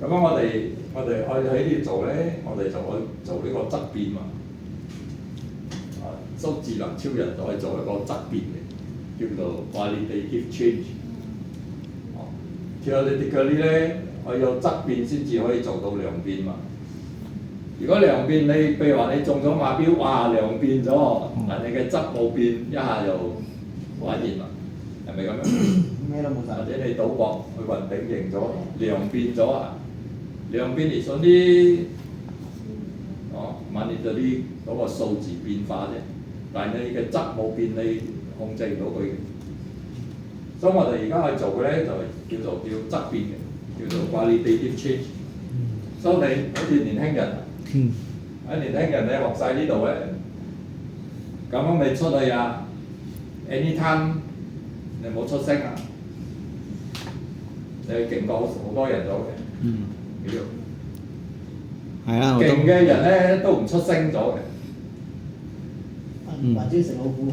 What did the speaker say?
咁樣我哋喺呢度做咧，我哋就可以做呢個質變嘛。所以智能超人就可以做一個質變嘅，叫做 qualitative change。theoretically 咧，我有質變先至可以做到量變嘛。如果量變你譬如話你中咗馬標，哇量變咗，但你嘅質冇變，一下又玩完啦，係咪咁樣？咩都冇晒。或者你賭博去運頂贏咗，量變咗啊！量變嚟信啲monetary啲嗰個數字變化啫，但係你嘅質冇變，你控制唔到佢嘅。所以我哋而家去做嘅咧就叫質變嘅，叫做 qualitative change。所以你好似年輕人，年輕人你學晒呢度咧，咁樣你出去啊 ，anytime 你冇出聲啊，你勁過好多人咗嘅。係啊，勁嘅人咧都唔出聲咗嘅。或者食老虎。